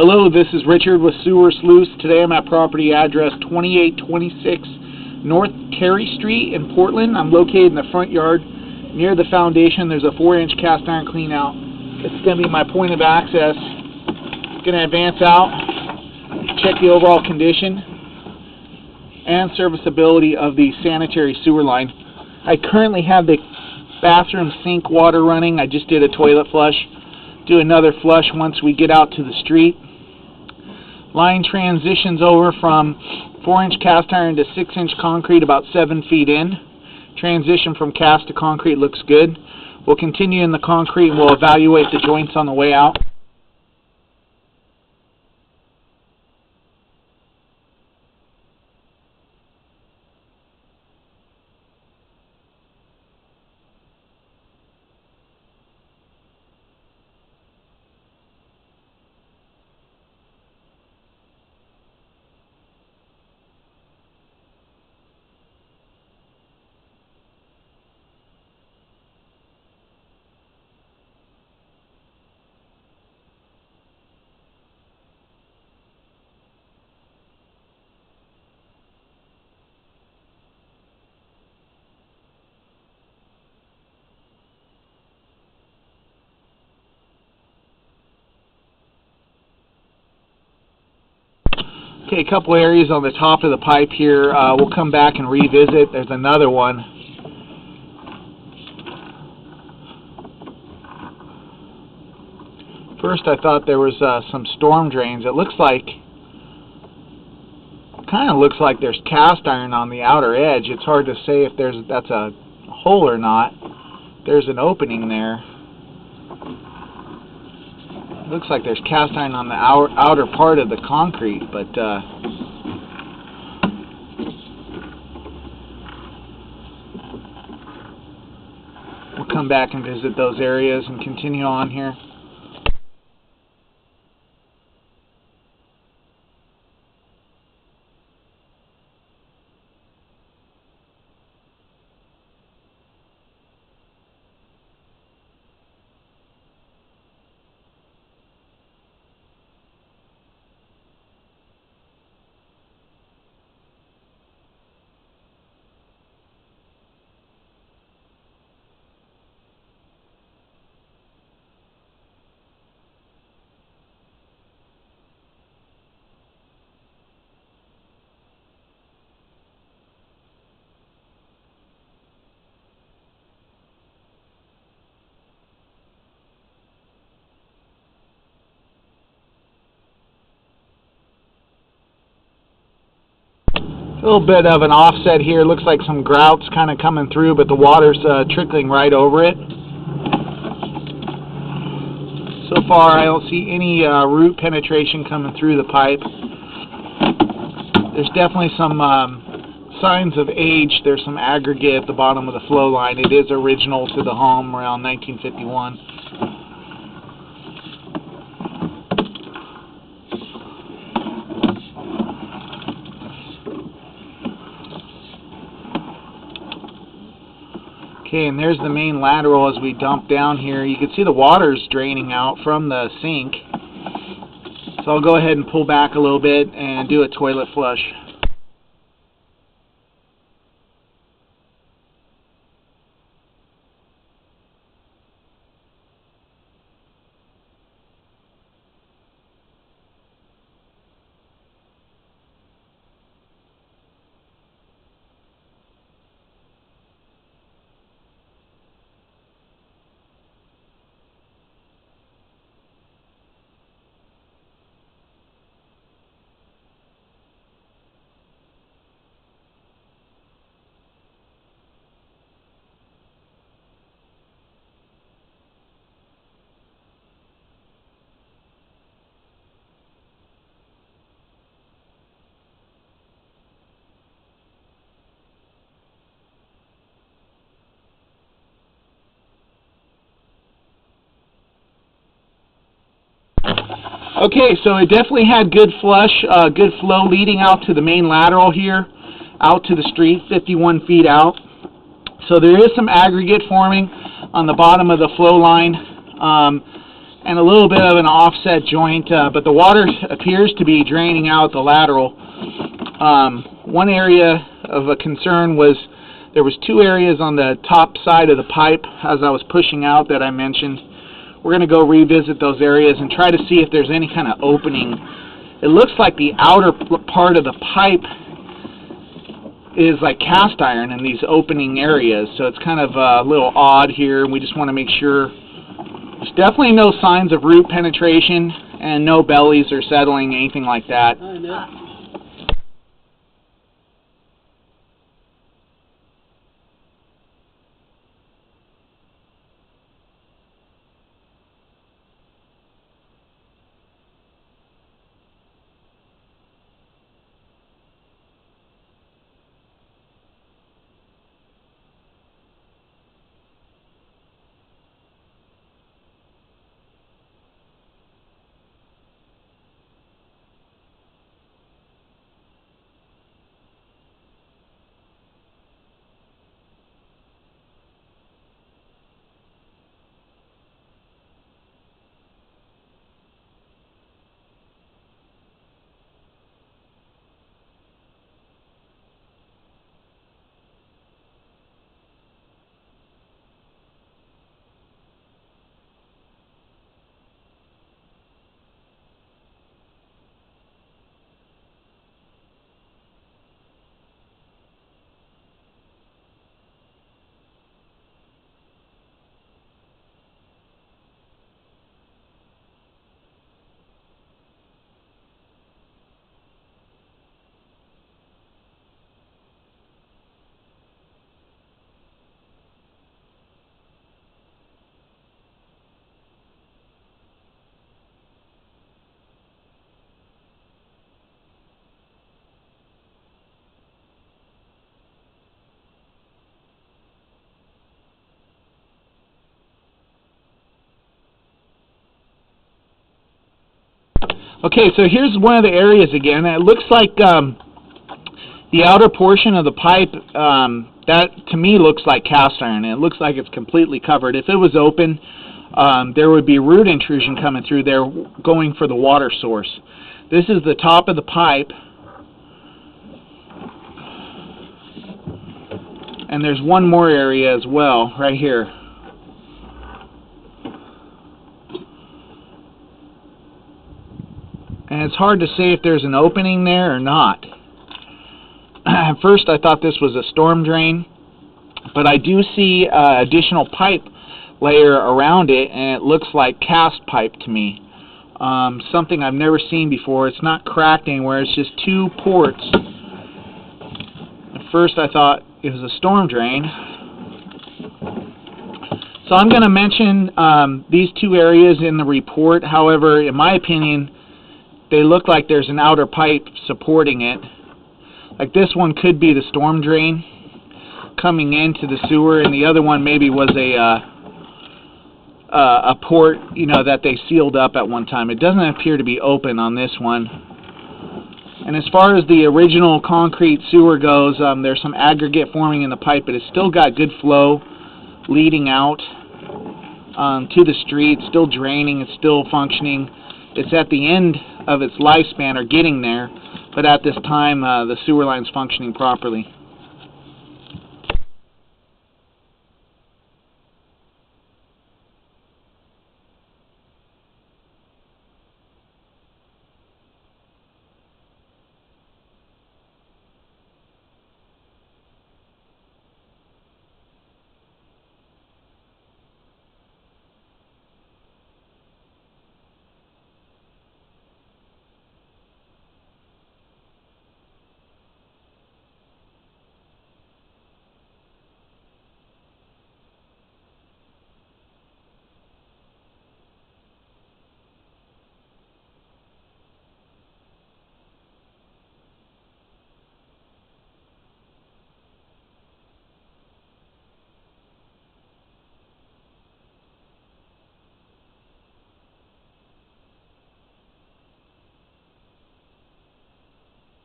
Hello, this is Richard with Sewer Sluice. Today I'm at property address 2826 North Terry Street in Portland. I'm located in the front yard near the foundation. There's a 4-inch cast iron clean out. This is going to be my point of access. Going to advance out, check the overall condition and serviceability of the sanitary sewer line. I currently have the bathroom sink water running. I just did a toilet flush. Do another flush once we get out to the street. Line transitions over from 4-inch cast iron to 6-inch concrete about 7 feet in. Transition from cast to concrete looks good. We'll continue in the concrete and we'll evaluate the joints on the way out. Okay, a couple areas on the top of the pipe here. We'll come back and revisit. There's another one. First I thought there was some storm drains. It looks like, kind of looks like there's cast iron on the outer edge. It's hard to say if that's a hole or not. There's an opening there. Looks like there's cast iron on the outer part of the concrete, but we'll come back and visit those areas and continue on here. A little bit of an offset here. Looks like some grout's kind of coming through, but the water's trickling right over it. So far, I don't see any root penetration coming through the pipe. There's definitely some signs of age. There's some aggregate at the bottom of the flow line. It is original to the home, around 1951. Okay, and there's the main lateral as we dump down here. You can see the water's draining out from the sink. So I'll go ahead and pull back a little bit and do a toilet flush. Okay, so it definitely had good flush, good flow leading out to the main lateral here, out to the street, 51 feet out. So there is some aggregate forming on the bottom of the flow line. and a little bit of an offset joint, but the water appears to be draining out the lateral. One area of a concern was there was 2 areas on the top side of the pipe as I was pushing out that I mentioned. We're going to go revisit those areas and try to see if there's any kind of opening. It looks like the outer part of the pipe is like cast iron in these opening areas, so it's kind of a little odd here. We just want to make sure. There's definitely no signs of root penetration and no bellies or settling, anything like that. Okay, so here's one of the areas again. It looks like the outer portion of the pipe, that to me looks like cast iron. It looks like it's completely covered. If it was open, there would be root intrusion coming through there going for the water source. This is the top of the pipe, and there's one more area as well, right here. And it's hard to say if there's an opening there or not. At first I thought this was a storm drain, but I do see additional pipe layer around it, and it looks like cast pipe to me. Something I've never seen before. It's not cracked anywhere, it's just 2 ports. At first I thought it was a storm drain. So I'm going to mention these 2 areas in the report. However, in my opinion, they look like there's an outer pipe supporting it. Like this one could be the storm drain coming into the sewer, and the other one maybe was a port, you know, that they sealed up at one time. It doesn't appear to be open on this one. And as far as the original concrete sewer goes, there's some aggregate forming in the pipe, but it's still got good flow leading out to the street. It's still draining. It's still functioning. It's at the end of its lifespan, or getting there, but at this time the sewer line's functioning properly.